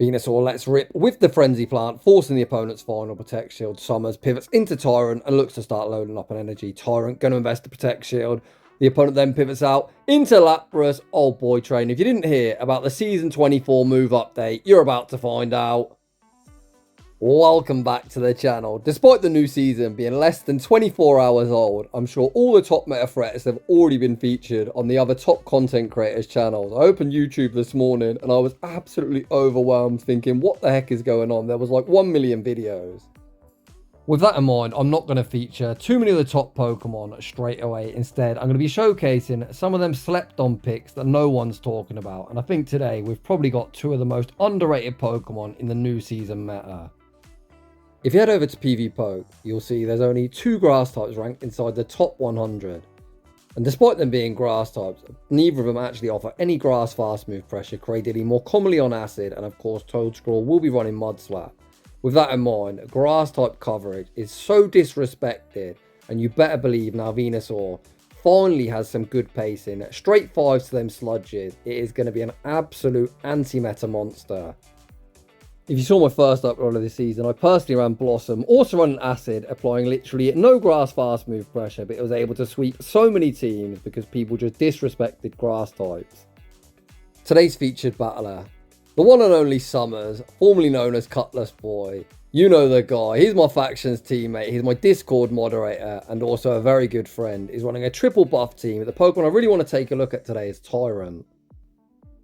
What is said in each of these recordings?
Venusaur lets rip with the Frenzy Plant, forcing the opponent's final Protect Shield. Summers pivots into Tyrunt and looks to start loading up on energy. Tyrunt going to invest the Protect Shield. The opponent then pivots out into Lapras. Oh boy, Train, if you didn't hear about the Season 24 move update, you're about to find out. Welcome back to the channel. Despite the new season being less than 24 hours old, I'm sure all the top meta threats have already been featured on the other top content creators' channels. I opened YouTube this morning and I was absolutely overwhelmed thinking, what the heck is going on? There was like 1 million videos. With that in mind, I'm not going to feature too many of the top Pokemon straight away. Instead, I'm going to be showcasing some of them slept on picks that no one's talking about. And I think today we've probably got two of the most underrated Pokemon in the new season meta. If you head over to PvPoke, you'll see there's only 2 grass types ranked inside the top 100. And despite them being grass types, neither of them actually offer any grass fast move pressure, created more commonly on acid, and of course Toedscrawl will be running Mud Slap. With that in mind, grass type coverage is so disrespected, and you better believe now Venusaur finally has some good pacing. Straight 5s to them sludges, it is going to be an absolute anti-meta monster. If you saw my first upload of this season, I personally ran Blossom, also running Acid, applying literally no grass fast move pressure, but it was able to sweep so many teams because people just disrespected grass types. Today's featured battler, the one and only Summers, formerly known as Cutlass Boy. You know the guy, he's my factions teammate, he's my Discord moderator, and also a very good friend. He's running a triple buff team. The Pokemon I really want to take a look at today is Tyrunt.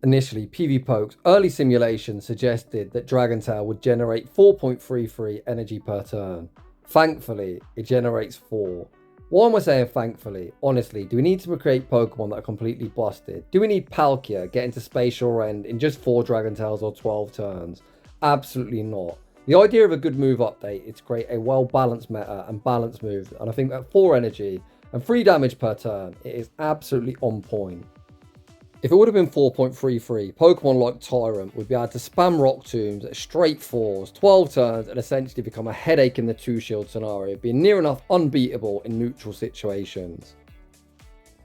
Initially, PvPoke's early simulation suggested that Dragon Tail would generate 4.33 energy per turn. Thankfully, it generates 4. Why am I saying thankfully? Honestly, do we need to create Pokemon that are completely busted? Do we need Palkia getting to Spatial Rend in just 4 Dragon Tails or 12 turns? Absolutely not. The idea of a good move update is to create a well-balanced meta and balanced moves, and I think at 4 energy and 3 damage per turn, it is absolutely on point. If it would have been 4.33, Pokemon like Tyrunt would be able to spam Rock Tombs at straight 4s, 12 turns, and essentially become a headache in the 2-shield scenario, being near enough unbeatable in neutral situations.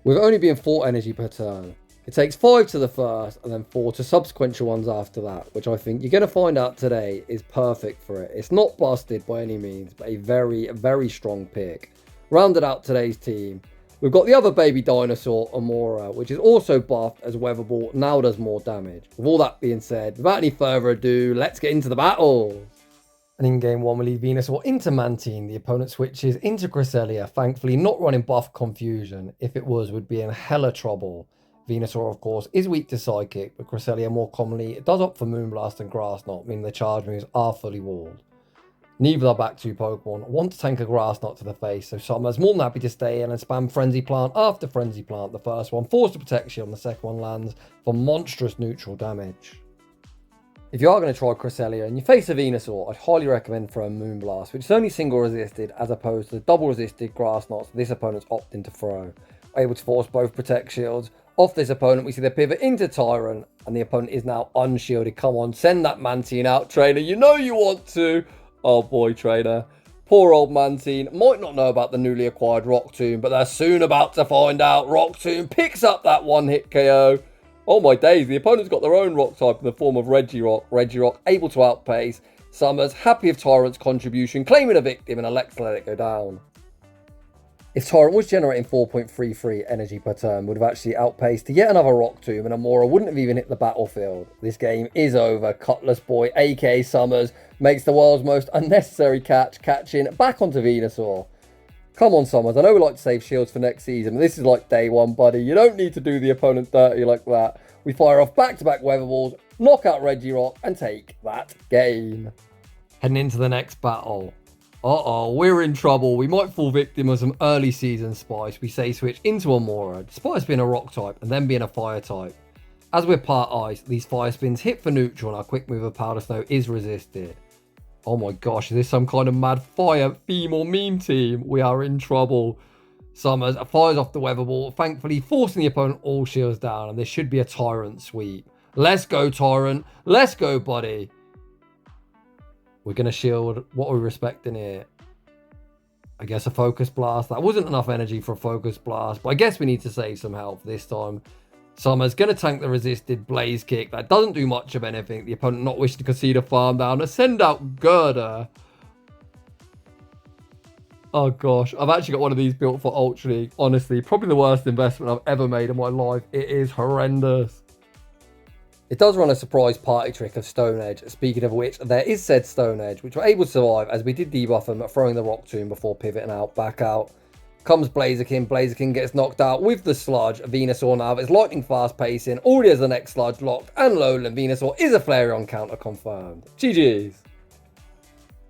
With only being 4 energy per turn, it takes 5 to the first and then 4 to subsequent ones after that, which I think you're going to find out today is perfect for it. It's not busted by any means, but a very, very strong pick. Rounded out today's team, we've got the other baby dinosaur, Amora, which is also buffed as Weather Ball, now does more damage. With all that being said, without any further ado, let's get into the battle. And in game 1, we leave Venusaur into Mantine. The opponent switches into Cresselia, thankfully not running buff Confusion. If it was, would be in hella trouble. Venusaur, of course, is weak to Psychic, but Cresselia more commonly does opt for Moonblast and Grass Knot, meaning the charge moves are fully walled. Neither are back 2 Pokemon want to tank a Grass Knot to the face, so Summer's more than happy to stay in and spam Frenzy Plant after Frenzy Plant. The first one forced to protect shield, and the second one lands for monstrous neutral damage. If you are going to try Cresselia and you face a Venusaur, I'd highly recommend throwing Moonblast, which is only single resisted as opposed to the double resisted Grass Knots this opponent's opting to throw. Able to force both protect shields off this opponent, we see the pivot into Tyrunt, and the opponent is now unshielded. Come on, send that Mantine out, trainer. You know you want to. Oh boy, trainer. Poor old Mantine might not know about the newly acquired Rock Tomb, but they're soon about to find out. Rock Tomb picks up that one-hit KO. Oh my days, the opponent's got their own rock type in the form of Regirock. Regirock able to outpace. Summers happy with Tyrunt's contribution, claiming a victim, and elects to let it go down. If Tyrunt was generating 4.33 energy per turn, would have actually outpaced yet another Rock Tomb, and Amora wouldn't have even hit the battlefield. This game is over. Cutlass Boy, aka Summers, makes the world's most unnecessary catch, catching back onto Venusaur. Come on, Summers, I know we like to save shields for next season, but this is like day 1, buddy. You don't need to do the opponent dirty like that. We fire off back-to-back Weather Balls, knock out Regirock, and take that game. Heading into the next battle. Uh-oh, we're in trouble. We might fall victim of some early season spice. We say switch into Amora, despite us being a rock type and then being a fire type. As we're part ice, these fire spins hit for neutral and our quick mover Powder Snow is resisted. Oh my gosh, is this some kind of mad fire theme or meme team? We are in trouble. Summers fires off the Weather Ball, thankfully forcing the opponent all shields down, and this should be a Tyrunt sweep. Let's go, Tyrunt. Let's go, buddy. We're going to shield. What are we respecting here? I guess a Focus Blast. That wasn't enough energy for a Focus Blast, but I guess we need to save some health this time. Summer's going to tank the resisted Blaze Kick. That doesn't do much of anything. The opponent not wishing to concede a farm down. Send out Girder. Oh gosh, I've actually got one of these built for Ultra League. Honestly, probably the worst investment I've ever made in my life. It is horrendous. It does run a surprise party trick of Stone Edge. Speaking of which, there is said Stone Edge, which were able to survive as we did debuff them, throwing the Rock Tomb before pivoting out, back out. Comes Blaziken. Blaziken gets knocked out with the Sludge. Venusaur now is lightning fast pacing. Already has the next Sludge locked and Lowland. Venusaur is a Flareon counter confirmed. GG's.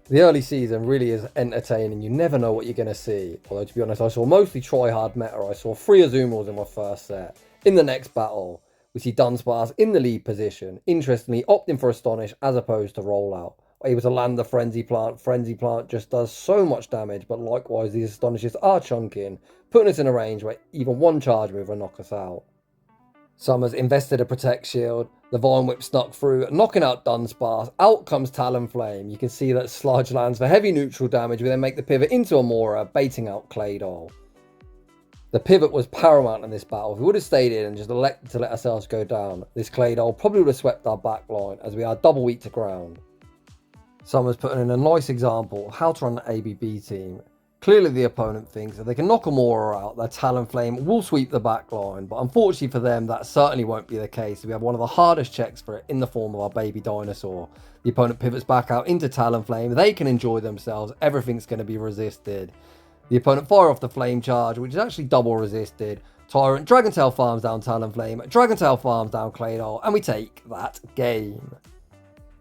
The early season really is entertaining. You never know what you're going to see. Although, to be honest, I saw mostly try-hard meta. I saw 3 Azumals in my first set. In the next battle, we see Dunsparce in the lead position. Interestingly, opting for Astonish as opposed to Rollout. Able to land the Frenzy Plant. Frenzy Plant just does so much damage, but likewise, these Astonishes are chunking, putting us in a range where even one charge move will knock us out. Summers invested a Protect Shield. The Vine Whip snuck through, knocking out Dunsparce. Out comes Talonflame. You can see that Sludge lands for heavy neutral damage. We then make the pivot into Amora, baiting out Claydol. The pivot was paramount in this battle. If we would have stayed in and just elected to let ourselves go down, this Claydol probably would have swept our back line as we are double weak to ground. Summers putting in a nice example of how to run the ABB team. Clearly the opponent thinks if they can knock Amora out, their Talonflame will sweep the back line, but unfortunately for them that certainly won't be the case. We have one of the hardest checks for it in the form of our baby dinosaur. The opponent pivots back out into Talonflame, they can enjoy themselves, everything's going to be resisted. The opponent fire off the Flame Charge, which is actually double resisted. Tyrunt, Dragon Tail farms down Talonflame, Dragon Tail farms down Claydol, and we take that game.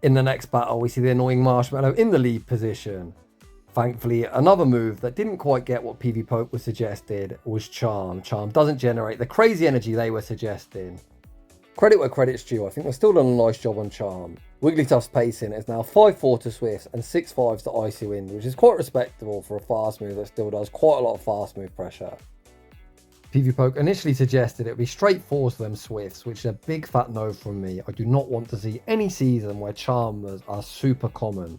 In the next battle, we see the annoying Marshmallow in the lead position. Thankfully, another move that didn't quite get what PV Poke was suggested was Charm. Charm doesn't generate the crazy energy they were suggesting. Credit where credit's due, I think we're still done a nice job on Charm. Wigglytuff's pacing is now 5-4 to Swifts and 6-5 to Icy Wind, which is quite respectable for a fast move that still does quite a lot of fast move pressure. PV Poke initially suggested it would be straight 4s to them Swifts, which is a big fat no from me. I do not want to see any season where Charmers are super common.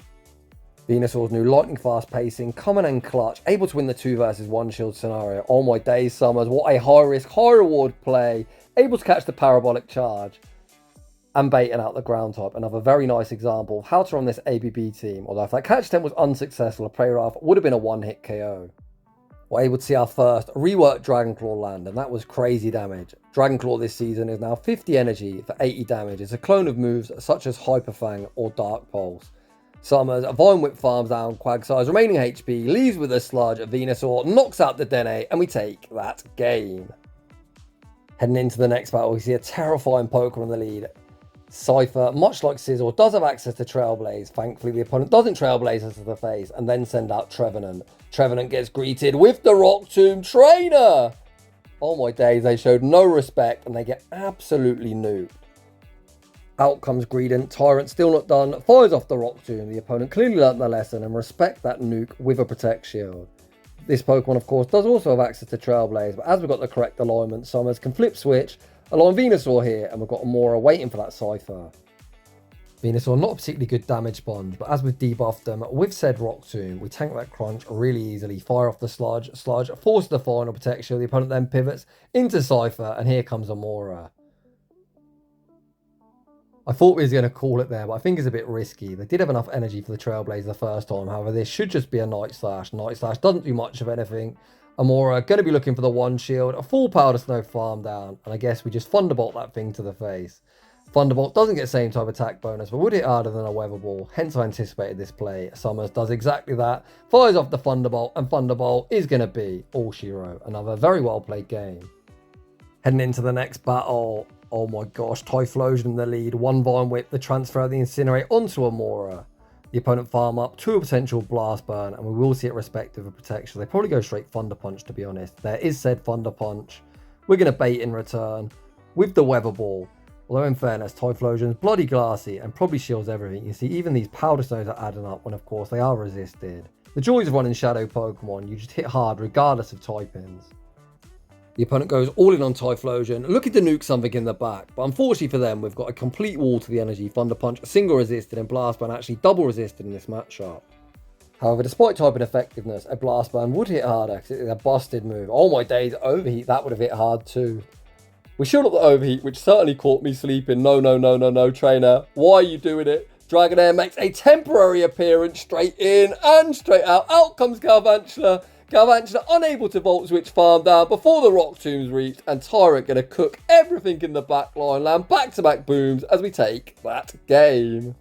Venusaur's new lightning fast pacing, coming and clutch, able to win the 2 versus 1 shield scenario. Oh my days, Summers, what a high risk, high reward play. Able to catch the parabolic charge and baiting out the ground type. Another very nice example of how to run this ABB team. Although if that catch attempt was unsuccessful, a Prey Wrath would have been a 1-hit KO. We're able to see our first reworked Dragon Claw land, and that was crazy damage. Dragon Claw this season is now 50 energy for 80 damage. It's a clone of moves such as Hyper Fang or Dark Pulse. Summers, Vine Whip farms down Quagsires, remaining HP, leaves with a Sludge, Venusaur, knocks out the Dene, and we take that game. Heading into the next battle, we see a terrifying Pokemon in the lead. Cypher, much like Sizzle, does have access to Trailblaze. Thankfully, the opponent doesn't Trailblaze us to the face and then send out Trevenant. Trevenant gets greeted with the Rock Tomb Trainer! Oh my days, they showed no respect and they get absolutely nuked. Out comes Greedent, Tyrunt still not done, fires off the Rock Tomb. The opponent clearly learnt their lesson and respect that nuke with a Protect Shield. This Pokemon, of course, does also have access to Trailblaze, but as we've got the correct alignment, Summers can flip switch, allowing Venusaur here, and we've got Amora waiting for that Cypher. Venusaur, not a particularly good damage sponge, but as we've debuffed them with said Rock Tomb, we tank that crunch really easily, fire off the Sludge, force the final Protect Shield, the opponent then pivots into Cypher, and here comes Amora. I thought we was going to call it there, but I think it's a bit risky. They did have enough energy for the Trailblaze the first time. However, this should just be a Night Slash. Night Slash doesn't do much of anything. Amora going to be looking for the 1 shield, a full Powder Snow farm down, and I guess we just Thunderbolt that thing to the face. Thunderbolt doesn't get the same type of attack bonus, but would hit harder than a Weather Ball, hence I anticipated this play. Summers does exactly that, fires off the Thunderbolt, and Thunderbolt is going to be all she wrote. Another very well played game. Heading into the next battle. Oh my gosh, Typhlosion in the lead, 1 Vine Whip, the transfer of the Incinerate onto Amora. The opponent farm up to a potential Blast Burn, and we will see it respective of protection. They probably go straight Thunder Punch, to be honest. There is said Thunder Punch. We're going to bait in return with the Weather Ball. Although in fairness, Typhlosion's bloody glassy and probably shields everything. You see, even these Powder Stones are adding up when, of course, they are resisted. The joys of running Shadow Pokemon, you just hit hard regardless of typings. The opponent goes all in on Typhlosion, looking to nuke something in the back, but unfortunately for them, we've got a complete wall to the energy. Thunder Punch, single resisted, and Blast Burn actually double resisted in this matchup. However, despite typing effectiveness, a Blast Burn would hit harder because it is a busted move. Oh my days, Overheat, that would have hit hard too. We shield up the overheat, which certainly caught me sleeping. No, trainer. Why are you doing it? Dragonair makes a temporary appearance, straight in and straight out. Out comes Galvantula. Galvantula unable to Volt Switch farm down before the Rock Tomb's reached, and Tyrunt going to cook everything in the back line, land back-to-back booms as we take that game.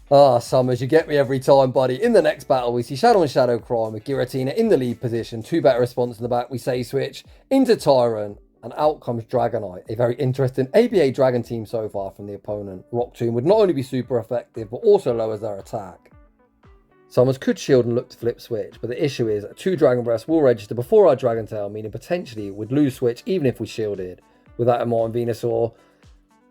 Ah, Summers, you get me every time, buddy. In the next battle, we see Shadow and Shadow Crime with Giratina in the lead position. 2 better response in the back. We say switch into Tyrunt, and out comes Dragonite. A very interesting ABA Dragon team so far from the opponent. Rock Tomb would not only be super effective, but also lowers their attack. Summers could shield and look to flip switch, but the issue is 2 Dragon Breaths will register before our Dragon Tail, meaning potentially would lose switch even if we shielded. With that in mind, Venusaur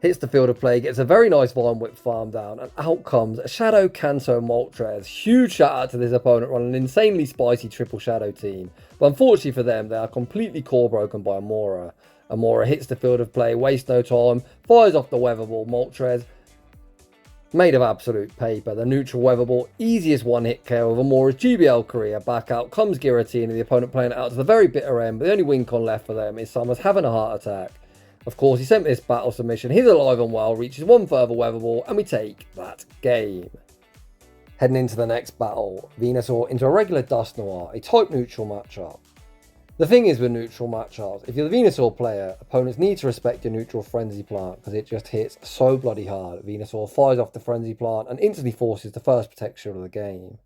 hits the field of play, gets a very nice Vine Whip farm down, and out comes a Shadow Kanto Moltres. Huge shout out to this opponent running an insanely spicy triple Shadow team. But unfortunately for them, they are completely core broken by Amora. Amora hits the field of play, wastes no time, fires off the Weather Ball. Moltres, made of absolute paper. The neutral Weather Ball, easiest one-hit KO of Amora's GBL career. Back out comes Giratina, the opponent playing it out to the very bitter end, but the only win con left for them is Summers having a heart attack. Of course, he sent me this battle submission. He's alive and well, reaches 1 further Weather Ball, and we take that game. Heading into the next battle, Venusaur into a regular Dusknoir, a type neutral matchup. The thing is with neutral matchups, if you're the Venusaur player, opponents need to respect your neutral Frenzy Plant because it just hits so bloody hard. Venusaur fires off the Frenzy Plant and instantly forces the first Protect Shield of the game.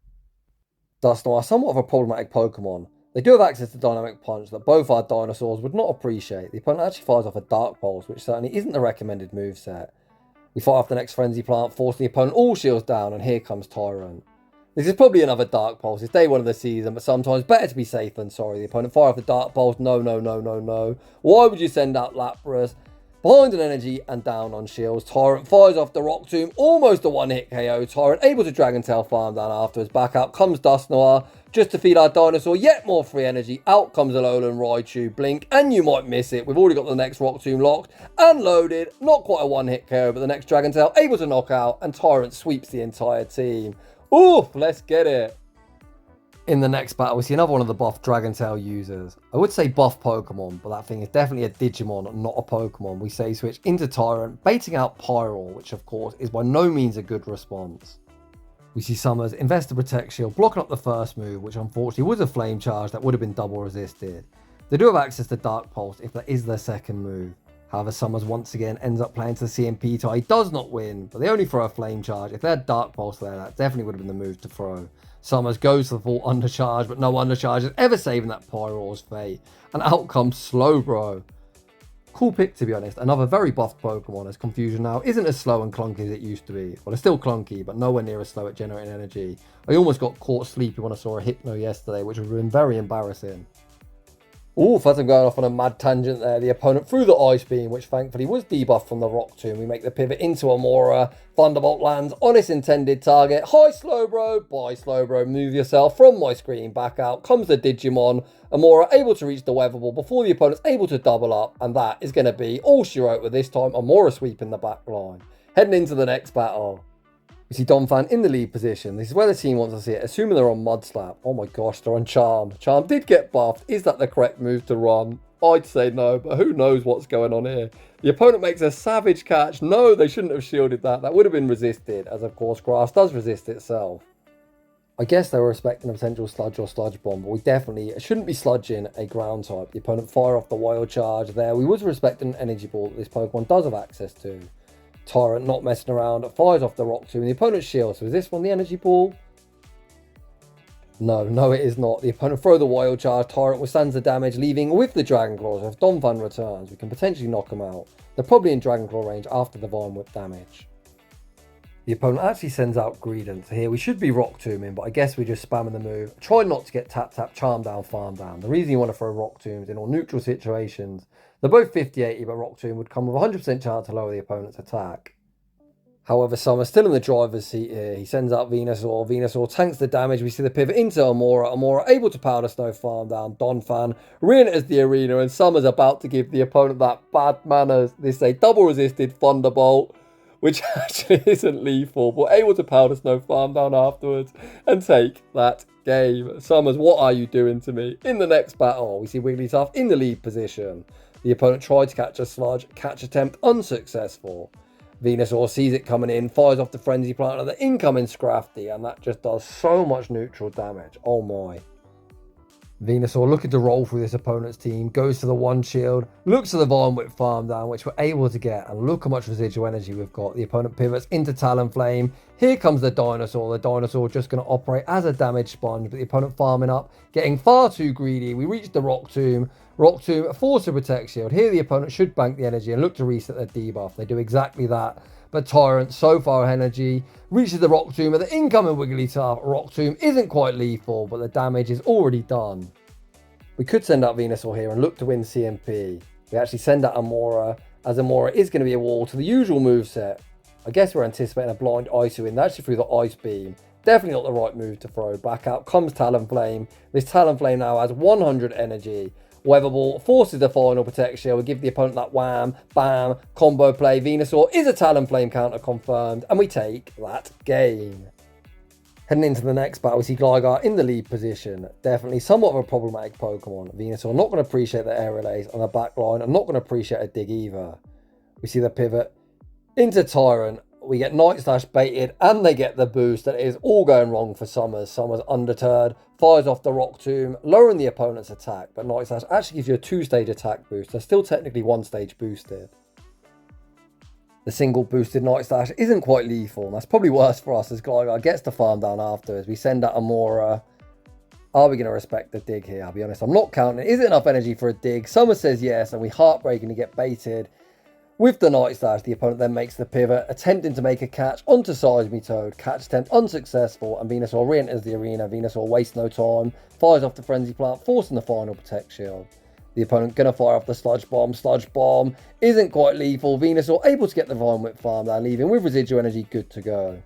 Dusknoir are somewhat of a problematic Pokemon. They do have access to Dynamic Punch that both our dinosaurs would not appreciate. The opponent actually fires off a Dark Pulse, which certainly isn't the recommended moveset. We fire off the next Frenzy Plant, forcing the opponent all shields down, and here comes Tyrunt. This is probably another Dark Pulse. It's day 1 of the season, but sometimes better to be safe than sorry. The opponent fire off the Dark Pulse. No. Why would you send out Lapras? Behind an energy and down on shields. Tyrunt fires off the Rock Tomb. Almost a one-hit KO. Tyrunt able to Dragon Tail farm down afterwards. Back out comes Dusknoir just to feed our dinosaur yet more free energy. Out comes Alolan Raichu. Blink and you might miss it. We've already got the next Rock Tomb locked and loaded. Not quite a one-hit KO, but the next Dragon Tail able to knock out, and Tyrunt sweeps the entire team. Ooh, let's get it. In the next battle, we see another one of the buff Dragon Tail users. I would say buff Pokemon, but that thing is definitely a Digimon, not a Pokemon. We say switch into Tyrunt, baiting out Pyroar, which of course is by no means a good response. We see Summers invest the Protect Shield, blocking up the first move, which unfortunately was a Flame Charge that would have been double resisted. They do have access to Dark Pulse if that is their second move. However, Summers once again ends up playing to the CMP tie. He does not win, but they only throw a Flame Charge. If they had Dark Pulse there, that definitely would have been the move to throw. Summers goes to the full Undercharge, but no Undercharge is ever saving that Pyroar's fate. And out comes Slowbro. Cool pick, to be honest. Another very buffed Pokemon, as Confusion now isn't as slow and clunky as it used to be. Well, it's still clunky, but nowhere near as slow at generating energy. I almost got caught sleeping when I saw a Hypno yesterday, which would have been very embarrassing. Ooh, first I'm going off on a mad tangent there. The opponent threw the Ice Beam, which thankfully was debuffed from the Rock Tomb. We make the pivot into Amora. Thunderbolt lands on its intended target. Hi, Slowbro. Bye, Slowbro. Move yourself from my screen. Back out comes the Digimon. Amora able to reach the Weather Ball before the opponent's able to double up. And that is going to be all she wrote with this time. Amora sweeping the back line. Heading into the next battle. We see Donphan in the lead position. This is where the team wants to see it, assuming they're on Mud Slap. Oh my gosh, they're on Charm. Charm did get buffed. Is that the correct move to run? I'd say no, but who knows what's going on here. The opponent makes a savage catch. No, they shouldn't have shielded that. That would have been resisted, as of course Grass does resist itself. I guess they were expecting a potential Sludge or Sludge Bomb, but we definitely shouldn't be sludging a ground type. The opponent fire off the Wild Charge there. We was respecting an Energy Ball that this Pokemon does have access to. Tyrunt not messing around, fires off the Rock Tomb, and the opponent's shield. So is this one the Energy Ball? No, it is not. The opponent throw the Wild Charge. Tyrunt withstands the damage, leaving with the Dragon Claw. So if Donphan returns, we can potentially knock him out. They're probably in Dragon Claw range after the Vine Whip damage. The opponent actually sends out Greedent. So here we should be Rock Tombing, but I guess we're just spamming the move. Try not to get tap, Charm down, farm down. The reason you want to throw Rock Tombs in all neutral situations, they're both 50-80, but Rock Tomb would come with a 100% chance to lower the opponent's attack. However, Summer's still in the driver's seat here. He sends out Venusaur. Venusaur tanks the damage. We see the pivot into Amora. Amora able to Powder Snow farm down. Donphan re-enters the arena, and Summer's about to give the opponent that bad manners. This is a double resisted Thunderbolt, which actually isn't lethal, but able to Powder Snow farm down afterwards and take that game. Summers, what are you doing to me? In the next battle, we see Wigglytuff in the lead position. The opponent tried to catch a Sludge, catch attempt unsuccessful. Venusaur sees it coming in, fires off the Frenzy Plant at the incoming Scrafty, and that just does so much neutral damage. Oh my. Venusaur looking to roll through this opponent's team, goes to the one shield, looks at the Vine Whip farm down, which we're able to get, and look how much residual energy we've got. The opponent pivots into Talonflame. Here comes the Dinosaur. The Dinosaur just going to operate as a damage sponge, but the opponent farming up, getting far too greedy. We reach the Rock Tomb. Rock Tomb force a Protect Shield. Here the opponent should bank the energy and look to reset their debuff. They do exactly that. But Tyrunt, so far energy, reaches the Rock Tomb at the incoming Wigglytuff. Rock Tomb isn't quite lethal, but the damage is already done. We could send out Venusaur here and look to win CMP. We actually send out Amora, as Amora is going to be a wall to the usual moveset. I guess we're anticipating a blind Ice in. That's through the Ice Beam. Definitely not the right move to throw. Back out comes Talonflame. This Talonflame now has 100 energy. Weather Ball forces the final Protect Shield. We give the opponent that wham, bam, combo play. Venusaur is a Talonflame counter confirmed, and we take that game. Heading into the next battle, we see Gligar in the lead position. Definitely somewhat of a problematic Pokemon. Venusaur not going to appreciate the air relays on the back line. I'm not going to appreciate a dig either. We see the pivot into Tyrunt. We get Night Slash baited and they get the boost. That is all going wrong for Summers. Summers undeterred, fires off the Rock Tomb, lowering the opponent's attack. But Night Slash actually gives you a 2-stage attack boost. They're still technically 1-stage boosted. The single boosted Night Slash isn't quite lethal, and that's probably worse for us as Gligar gets the farm down afterwards. We send out Amora. Are we going to respect the dig here? I'll be honest, I'm not counting. Is it enough energy for a dig? Summer says yes, and we heartbreakingly get baited with the Night Slash. The opponent then makes the pivot, attempting to make a catch onto Seismitoad. Catch attempt unsuccessful, and Venusaur re-enters the arena. Venusaur wastes no time, fires off the Frenzy Plant, forcing the final Protect Shield. The opponent going to fire off the Sludge Bomb. Sludge Bomb isn't quite lethal. Venusaur able to get the Vine Whip farm down, leaving with residual energy good to go.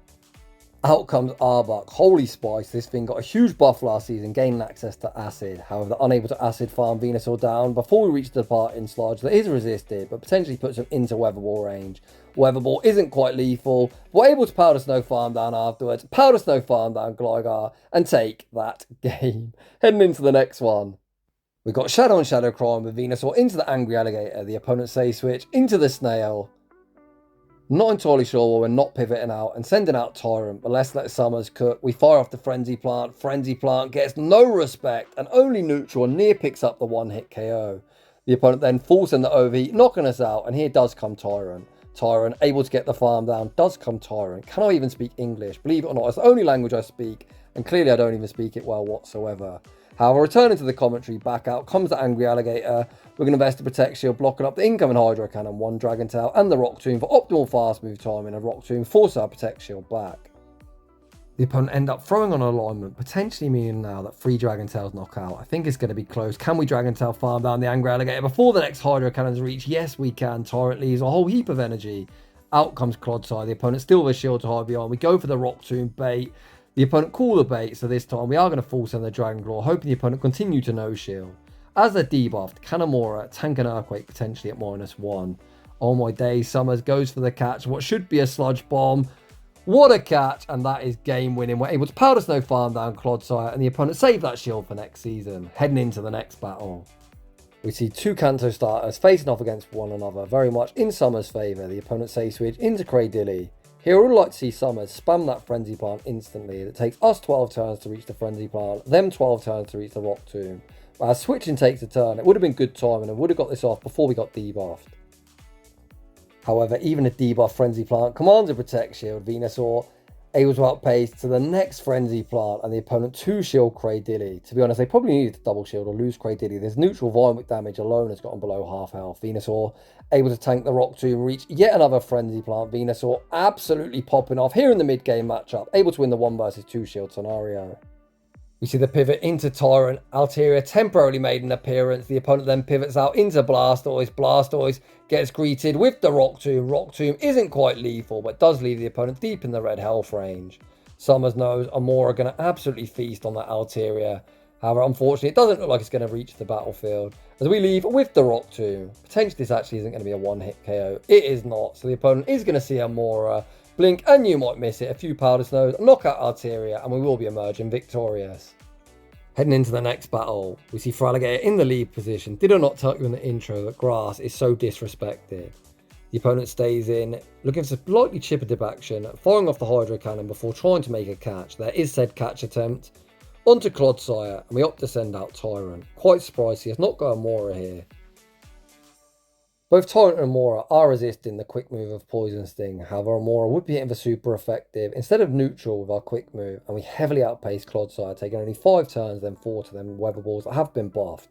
Out comes Arbok. Holy spice, this thing got a huge buff last season, gaining access to Acid. However, they're unable to Acid farm Venusaur down before we reach the part in Sludge that is resisted, but potentially puts him into Weather Ball range. Weather Ball isn't quite lethal. We're able to Powder Snow farm down afterwards. Powder Snow farm down Gligar and take that game. Heading into the next one. We've got Shadow and Shadow Crime with Venusaur into the Angry Alligator. The opponent Save Switch into the Snail. Not entirely sure why we're not pivoting out and sending out Tyrunt, but let's let Summers cook. We fire off the Frenzy Plant. Frenzy Plant gets no respect and only neutral, and near picks up the one-hit KO. The opponent then falls in the overheat, knocking us out, and here does come Tyrunt. Tyrunt able to get the farm down, does come Tyrunt. Can I even speak English? Believe it or not, it's the only language I speak, and clearly I don't even speak it well whatsoever. However, returning to the commentary, back out comes the Angry Alligator. We're going to invest the Protect Shield, blocking up the incoming Hydro Cannon, one Dragon Tail, and the Rock Tomb for optimal fast move timing. A Rock Tomb forces our Protect Shield back. The opponent end up throwing on alignment, potentially meaning now that 3 Dragon Tails knock out. I think it's going to be close. Can we Dragon Tail farm down the Angry Alligator before the next Hydro Cannons reach? Yes, we can. Tyrunt leaves a whole heap of energy. Out comes Clodside. The opponent still with a shield to hide behind. We go for the Rock Tomb bait. The opponent call the bait, so this time we are going to force in the Dragon Claw, hoping the opponent continue to no shield. As they're debuffed, Kanamora tank an Earthquake potentially at -1. Oh my days, Summers goes for the catch. What should be a Sludge Bomb. What a catch, and that is game winning. We're able to Powder Snow farm down Clodsire, and the opponent save that shield for next season. Heading into the next battle. We see 2 Kanto starters facing off against one another, very much in Summers' favour. The opponent Save Switch into Cradilly. Here, I would like to see Summers spam that Frenzy Plant instantly. It takes us 12 turns to reach the Frenzy Plant, them 12 turns to reach the Rock Tomb. But as switching takes a turn, it would have been good timing and would have got this off before we got debuffed. However, even a debuff Frenzy Plant commands a Protect Shield. Venusaur able to outpace to the next Frenzy Plant, and the opponent 2-shield Cradilly. To be honest, they probably needed to double shield or lose Cradilly. This neutral Vine Whip damage alone has gotten below half health. Venusaur able to tank the Rock Tomb, reach yet another Frenzy Plant. Venusaur absolutely popping off here in the mid-game matchup, able to win the 1 versus 2 shield scenario. We see the pivot into Tyrunt. Altaria temporarily made an appearance. The opponent then pivots out into Blastoise. Blastoise gets greeted with the Rock Tomb. Rock Tomb isn't quite lethal, but does leave the opponent deep in the red health range. Summers knows Amora going to absolutely feast on that Altaria. However, unfortunately, it doesn't look like it's going to reach the battlefield, as we leave with the Rock Tomb. Potentially, this actually isn't going to be a one-hit KO. It is not, so the opponent is going to see Amora blink, and you might miss it. A few Powder Snows, knock out Altaria, and we will be emerging victorious. Heading into the next battle, we see Feraligatr in the lead position. Did I not tell you in the intro that grass is so disrespected? The opponent stays in, looking for slightly chipper dip action, firing off the Hydro Cannon before trying to make a catch. There is said catch attempt. Onto Clodsire, and we opt to send out Tyrunt. Quite surprised he has not got a Mora here. Both Tyrunt and Mora are resisting the quick move of Poison Sting. However, Mora would be hitting for super effective instead of neutral with our quick move, and we heavily outpace Clodsire, taking only 5 turns, then 4 to them weather balls that have been buffed.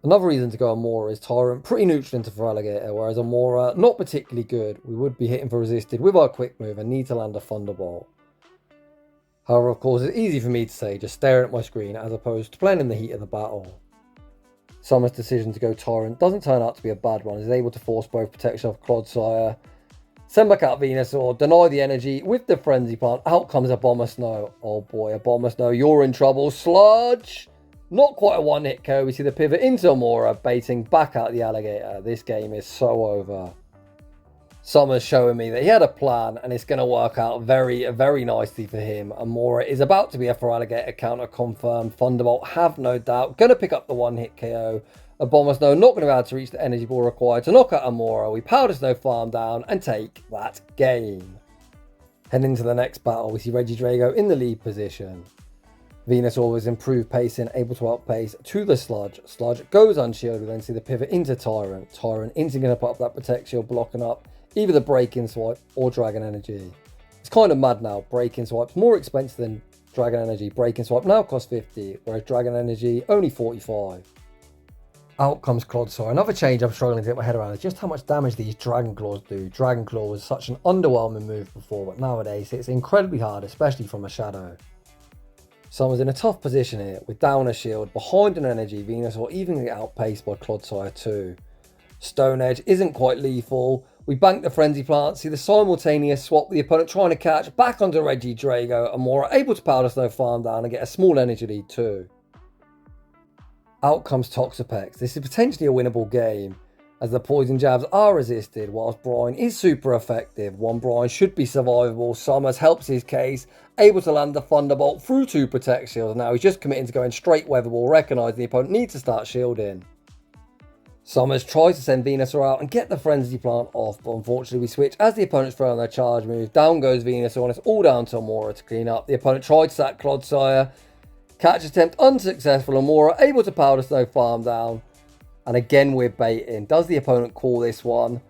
Another reason to go on Mora is Tyrunt pretty neutral into Feraligatr, whereas on Mora not particularly good. We would be hitting for resisted with our quick move and need to land a Thunderbolt. However, of course, it's easy for me to say just staring at my screen as opposed to playing in the heat of the battle. Summer's decision to go Tyrunt doesn't turn out to be a bad one, as he's able to force both protection off Clodsire, send back out Venusaur, deny the energy with the Frenzy Plant. Out comes a Abomasnow. Oh boy, Abomasnow, you're in trouble. Sludge! Not quite a one-hit KO. We see the pivot into Amora, baiting back out the Alligator. This game is so over. Summer's showing me that he had a plan, and it's going to work out very, very nicely for him. Amora is about to be a Feraligatr counter confirmed. Thunderbolt, have no doubt. Going to pick up the one-hit KO. Abomasnow not going to be able to reach the energy ball required to knock out Amora. We Powder Snow farm down and take that game. Heading into the next battle, we see Regidrago in the lead position. Venusaur with improved pacing, able to outpace to the Sludge. Sludge goes unshielded, we then see the pivot into Tyrunt. Tyrunt isn't going to put up that Protect Shield, blocking up either the Break-In Swipe or Dragon Energy. It's kind of mad now. Break-In Swipe's more expensive than Dragon Energy. Break-In Swipe now costs 50, whereas Dragon Energy only 45. Out comes Clodsire. Another change I'm struggling to get my head around is just how much damage these Dragon Claws do. Dragon Claw was such an underwhelming move before, but nowadays it's incredibly hard, especially from a Shadow. Summer's in a tough position here, with down a shield, behind an energy, Venusaur even get outpaced by Clodsire too. Stone Edge isn't quite lethal. We bank the Frenzy Plant, see the simultaneous swap, the opponent trying to catch, back onto Regidrago, and Mora able to Powder Snow farm down and get a small energy lead too. Out comes Toxapex. This is potentially a winnable game, as the poison jabs are resisted, whilst Brine is super effective. One Brine should be survivable. Summers helps his case, able to land the Thunderbolt through 2 Protect Shields. Now he's just committing to going straight Weather Ball, recognising the opponent needs to start shielding. Summers tries to send Venusaur out and get the Frenzy Plant off, but unfortunately we switch as the opponent's throwing their charge move. Down goes Venusaur, and it's all down to Amora to clean up. The opponent tried to sack Clodsire. Catch attempt unsuccessful. Amora able to Powder Snow farm down. And again we're baiting. Does the opponent call this one?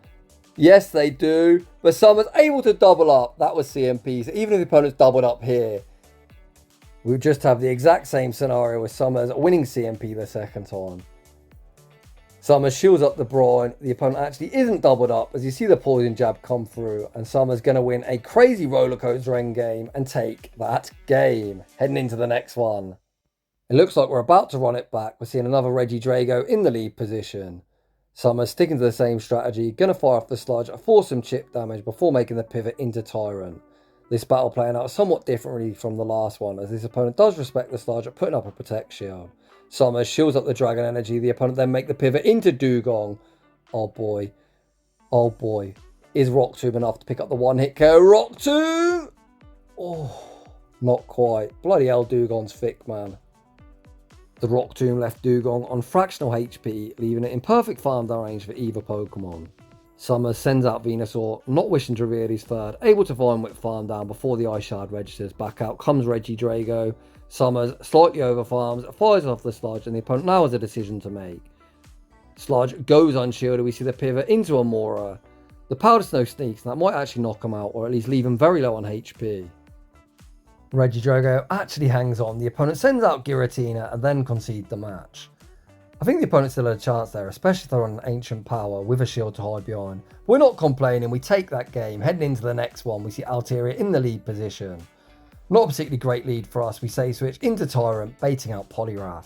Yes, they do. But Summers able to double up. That was CMP. So even if the opponent's doubled up here, we would just have the exact same scenario with Summers winning CMP the second time. Summers shields up the Brine. The opponent actually isn't doubled up, as you see the poison jab come through. And Summers going to win a crazy Rollercoaster endgame and take that game. Heading into the next one. It looks like we're about to run it back. We're seeing another Regidrago in the lead position. Summers sticking to the same strategy, going to fire off the Sludge, force some chip damage before making the pivot into Tyrunt. This battle playing out somewhat differently from the last one, as this opponent does respect the Sludge at putting up a Protect Shield. Summers shields up the Dragon Energy, the opponent then make the pivot into Dugong. Oh boy. Oh boy. Is Rock Tomb enough to pick up the one-hit KO? Rock Tomb! Oh, not quite. Bloody hell, Dugong's thick, man. The Rock Tomb left Dugong on fractional HP, leaving it in perfect farm down range for either Pokemon. Summers sends out Venusaur, not wishing to reveal his third, able to find Whip farm down before the Ice Shard registers. Back out comes Regidrago. Summers slightly over farms, fires off the Sludge, and the opponent now has a decision to make. Sludge goes unshielded, we see the pivot into Amora. The Powder Snow sneaks, and that might actually knock him out, or at least leave him very low on HP. Regidrago actually hangs on, the opponent sends out Giratina and then concedes the match. I think the opponent still had a chance there, especially if they're on an Ancient Power with a shield to hide behind. We're not complaining, we take that game. Heading into the next one, we see Altaria in the lead position. Not a particularly great lead for us, we say switch into Tyrunt, baiting out Poliwrath.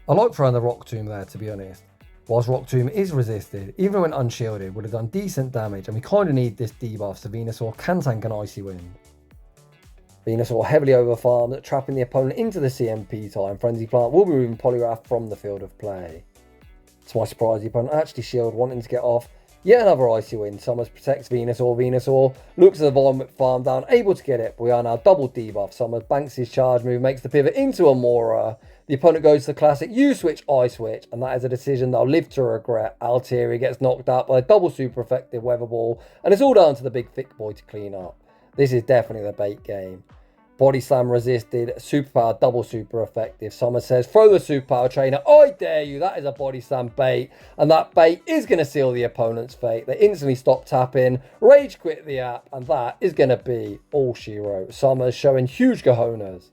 I like throwing the Rock Tomb there, to be honest. Whilst Rock Tomb is resisted, even when unshielded, would have done decent damage, and we kind of need this debuff so Venusaur can tank an Icy Wind. Venusaur heavily overfarmed, trapping the opponent into the CMP time. Frenzy Plant will be moving Poliwrath from the field of play. To my surprise, the opponent actually shield, wanting to get off. Yet another icy wind. Summers protects Venusaur. Venusaur looks at the Vomit Farm down, able to get it, but we are now double debuff. Summers banks his charge move, makes the pivot into a Mora. The opponent goes to the classic U-switch, I-switch, and that is a decision they'll live to regret. Altieri gets knocked out by a double super effective Weather Ball, and it's all down to the big thick boy to clean up. This is definitely the bait game. Body Slam resisted, Superpower double super effective. Summers says, throw the Superpower Trainer, I dare you. That is a Body Slam bait, and that bait is going to seal the opponent's fate. They instantly stop tapping, rage quit the app, and that is going to be all she wrote. Summers showing huge cojones.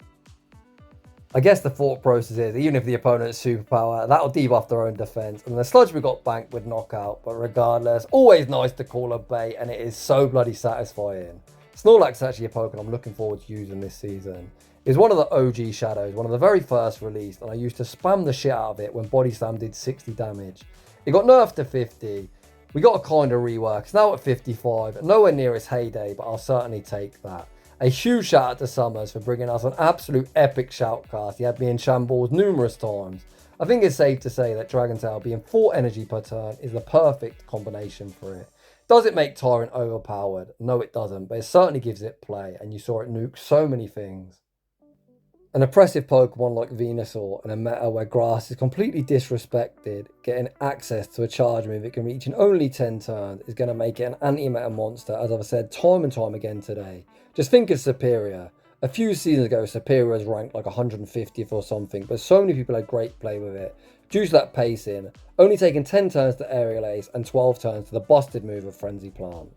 I guess the thought process is, even if the opponent's Superpower, that'll debuff their own defense, and the Sludge we got banked with knockout, but regardless, always nice to call a bait, and it is so bloody satisfying. Snorlax is actually a Pokemon I'm looking forward to using this season. It's one of the OG Shadows, one of the very first released, and I used to spam the shit out of it when Body Slam did 60 damage. It got nerfed to 50. We got a kind of rework. It's now at 55. Nowhere near its heyday, but I'll certainly take that. A huge shout out to Summers for bringing us an absolute epic shoutcast. He had me in shambles numerous times. I think it's safe to say that Dragon Tail being 4 energy per turn is the perfect combination for it. Does it make Tyrunt overpowered? No, it doesn't, but it certainly gives it play, and you saw it nuke so many things. An oppressive Pokemon like Venusaur in a meta where grass is completely disrespected, getting access to a charge move it can reach in only 10 turns is going to make it an anti-meta monster, as I've said time and time again today. Just think of Superior. A few seasons ago, Superior was ranked like 150th or something, but so many people had great play with it. Due to that pacing, only taking 10 turns to Aerial Ace and 12 turns to the busted move of Frenzy Plant.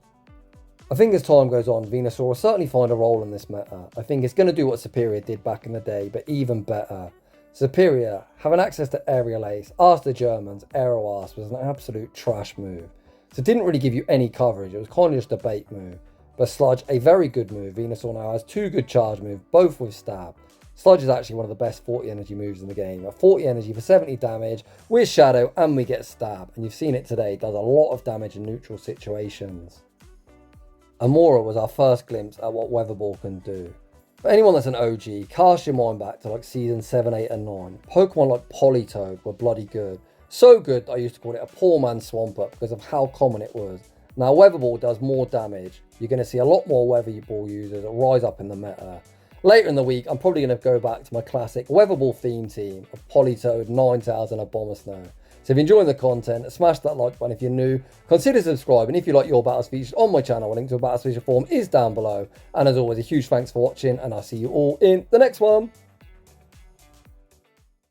I think as time goes on, Venusaur will certainly find a role in this meta. I think it's going to do what Superior did back in the day, but even better. Superior, having access to Aerial Ace, Ask the Germans, Aero Ask was an absolute trash move. So it didn't really give you any coverage, it was kind of just a bait move. But Sludge, a very good move. Venusaur now has 2 good charge moves, both with stab. Sludge is actually one of the best 40 energy moves in the game. At 40 energy for 70 damage, with Shadow, and we get stab. And you've seen it today, it does a lot of damage in neutral situations. Amora was our first glimpse at what Weather Ball can do. For anyone that's an OG, cast your mind back to like season 7, 8 and 9. Pokemon like Politoed were bloody good. So good that I used to call it a poor man's Swampert because of how common it was. Now Weather Ball does more damage. You're going to see a lot more Weather Ball users rise up in the meta. Later in the week, I'm probably going to go back to my classic Weather Ball theme team of Politoed, Ninetales and Abomasnow. So if you're enjoying the content, smash that like button if you're new, consider subscribing if you like your battles featured on my channel. A link to a battles feature forum is down below. And as always, a huge thanks for watching, and I'll see you all in the next one.